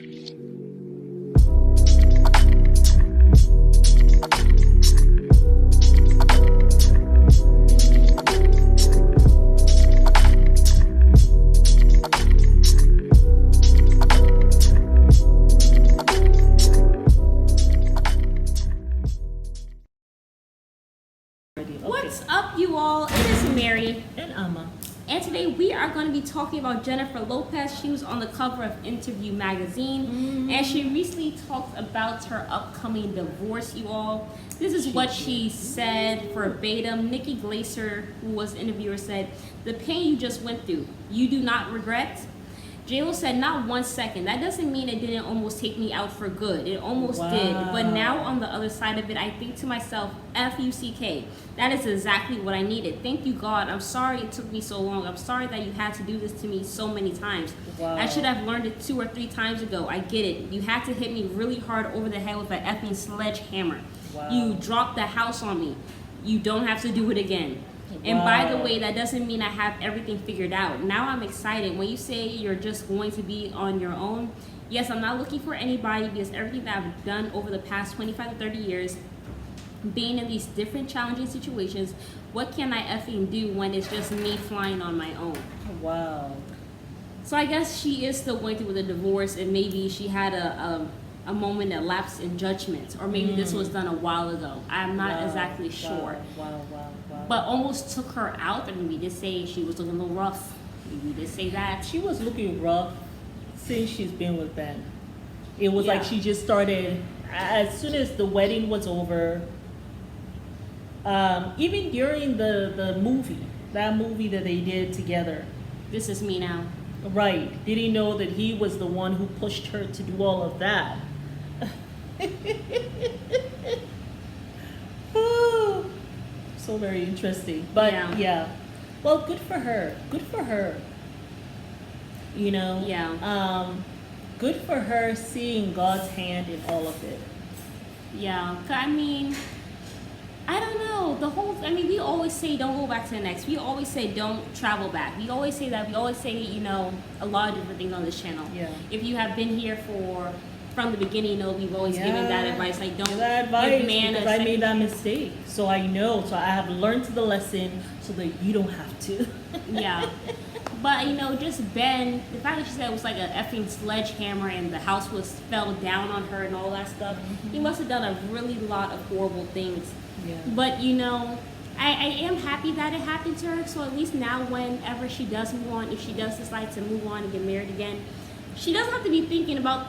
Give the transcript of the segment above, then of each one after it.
What's up, you all? It is Mary and Amma. And today we are going to be talking about Jennifer Lopez. She was on the cover of Interview magazine, and she recently talked about her upcoming divorce, you all. This is what she said verbatim. Nikki Glaser, who was the interviewer, said, "The pain you just went through, you do not regret?" J-Lo said, "Not 1 second. That doesn't mean it didn't almost take me out for good. It almost did. But now on the other side of it, I think to myself, F-U-C-K. That is exactly what I needed. Thank you, God. I'm sorry it took me so long. I'm sorry that you had to do this to me so many times. I should have learned it 2 or 3 times ago. I get it. You had to hit me really hard over the head with an effing sledgehammer. You dropped the house on me. You don't have to do it again. And by the way, that doesn't mean I have everything figured out. Now I'm excited. When you say you're just going to be on your own, yes, I'm not looking for anybody, because everything that I've done over the past 25 to 30 years, being in these different challenging situations, what can I effing do when it's just me flying on my own?" Wow. So I guess she is still going through with a divorce, and maybe she had a moment that lapsed in judgment, or maybe this was done a while ago. I'm not exactly sure. Wow. But almost took her out. I mean, we did say she was looking a little rough. We did say that. She was looking rough since she's been with Ben. It was like she just started, as soon as the wedding was over, even during the movie, that movie that they did together. This Is Me Now. Right. Did he know that he was the one who pushed her to do all of that? So very interesting. But yeah. Well, good for her. Good for her. You know? Yeah. Good for her seeing God's hand in all of it. Yeah. I mean, I don't know. We always say don't go back to the next. We always say don't travel back. We always say that. We always say, a lot of different things on this channel. Yeah. If you have been here from the beginning, we've always given that advice. Like, don't give man because I made that mistake. So I know. So I have learned the lesson so that you don't have to. Yeah. But, just Ben, the fact that she said it was like a effing sledgehammer and the house fell down on her and all that stuff, he must have done a really lot of horrible things. Yeah. But, I am happy that it happened to her. So at least now, whenever she does move on, if she does decide to move on and get married again, she doesn't have to be thinking about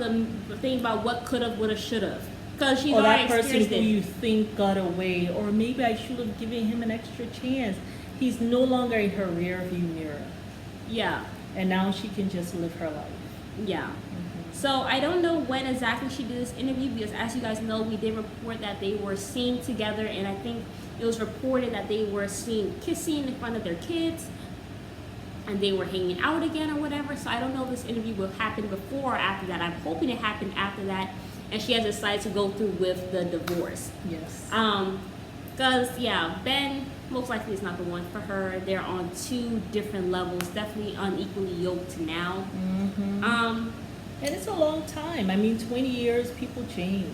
what could have, would have, should have. Because she's already experienced it. Or that person who you think got away, or maybe I should have given him an extra chance. He's no longer in her rear view mirror. Yeah. And now she can just live her life. Yeah. So I don't know when exactly she did this interview, because as you guys know, we did report that they were seen together, and I think it was reported that they were seen kissing in front of their kids, and they were hanging out again or whatever. So I don't know if this interview will happen before or after that. I'm hoping it happened after that, and she has decided to go through with the divorce. Yes. Because Ben most likely is not the one for her. They're on 2 different levels, definitely unequally yoked now. And it's a long time. 20 years, people change.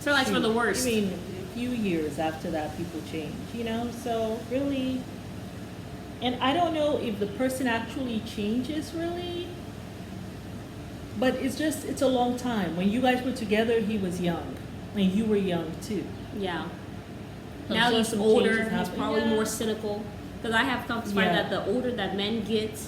So like for the worst. A few years after that, people change, So really, and I don't know if the person actually changes really, but it's a long time. When you guys were together, he was young, and you were young too. Yeah. Now he's older. He's probably more cynical. Because I have come to find that the older that men get,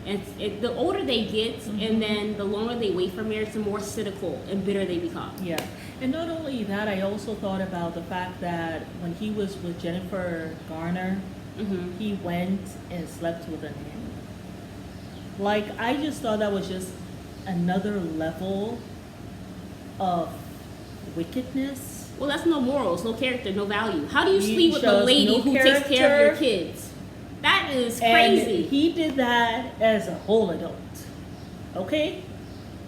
the older they get, and then the longer they wait for marriage, the more cynical and bitter they become. Yeah. And not only that, I also thought about the fact that when he was with Jennifer Garner, he went and slept with a nanny. Like, I just thought that was just another level of wickedness. Well, that's no morals, no character, no value. How do you sleep with a lady who takes care of your kids? That is crazy. And he did that as a whole adult. Okay?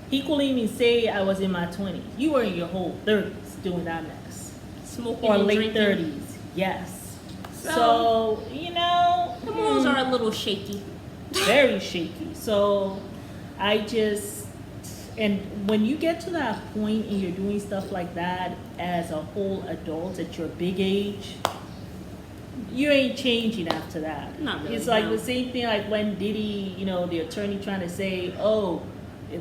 He couldn't even say I was in my 20s. You were in your whole 30s doing that mess. Smoking or and late drinking. 30s. Yes. So the morals are a little shaky. Very shaky. So I And when you get to that point and you're doing stuff like that as a whole adult at your big age, you ain't changing after that. Not really, It's like no. the same thing like when Diddy, the attorney trying to say, oh,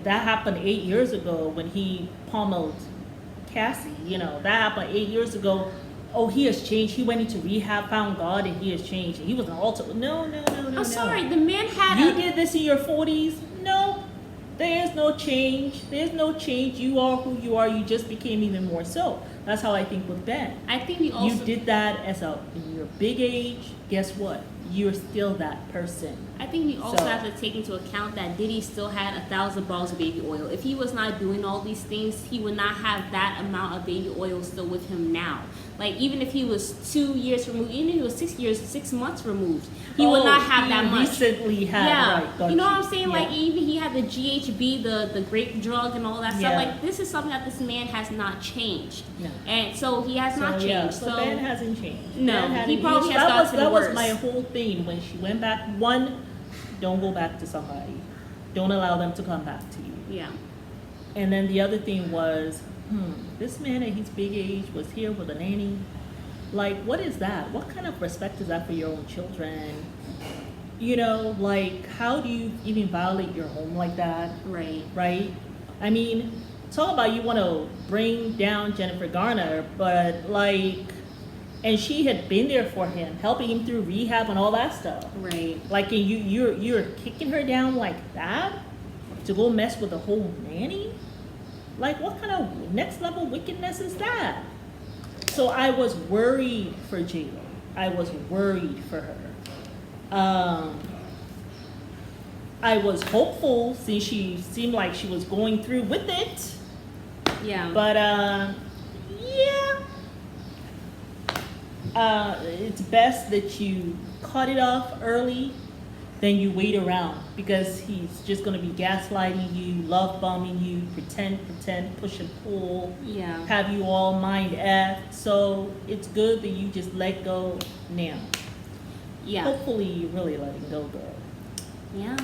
that happened 8 years ago when he pummeled Cassie. That happened 8 years ago. Oh, he has changed. He went into rehab, found God, and he has changed. And he was an altar. No. I'm sorry, the man had You did this in your 40s? No. There is no change. There's no change. You are who you are. You just became even more so. That's how I think with Ben. I think we also You did that in your big age. Guess what? You're still that person. I think we also So- have to take into account that Diddy still had 1,000 bottles of baby oil. If he was not doing all these things, he would not have that amount of baby oil still with him now. Like, even if he was 2 years removed, even if he was 6 months removed, he would not have that much. Recently had, Yeah, right, got you know what I'm saying? Yeah. Like, even he had the GHB, the grape drug and all that stuff. Yeah. Like, this is something that this man has not changed. No. And so he has not changed. Yeah, so Ben hasn't changed. No, Ben he hadn't- probably has that gotten was, to that the was worst. my whole thing when she went back. One, don't go back to somebody. Don't allow them to come back to you. Yeah. And then the other thing was, this man at his big age was here with a nanny. Like, what is that? What kind of respect is that for your own children? Like, how do you even violate your home like that? Right. Right? I mean, talk about you want to bring down Jennifer Garner, but like, and she had been there for him, helping him through rehab and all that stuff. Right. Like, and you're kicking her down like that to go mess with the whole nanny? Like, what kind of next level wickedness is that? So I was worried for J-Lo. I was worried for her. I was hopeful since she seemed like she was going through with it. Yeah. But yeah. It's best that you cut it off early than you wait around, because he's just going to be gaslighting you, love bombing you, pretend, push and pull, Yeah. have you all mind F. So it's good that you just let go now. Yeah. Hopefully you're really letting go, girl. Yeah.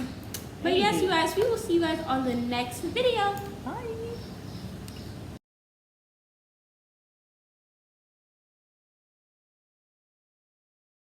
But yes, you guys, we will see you guys on the next video. Bye.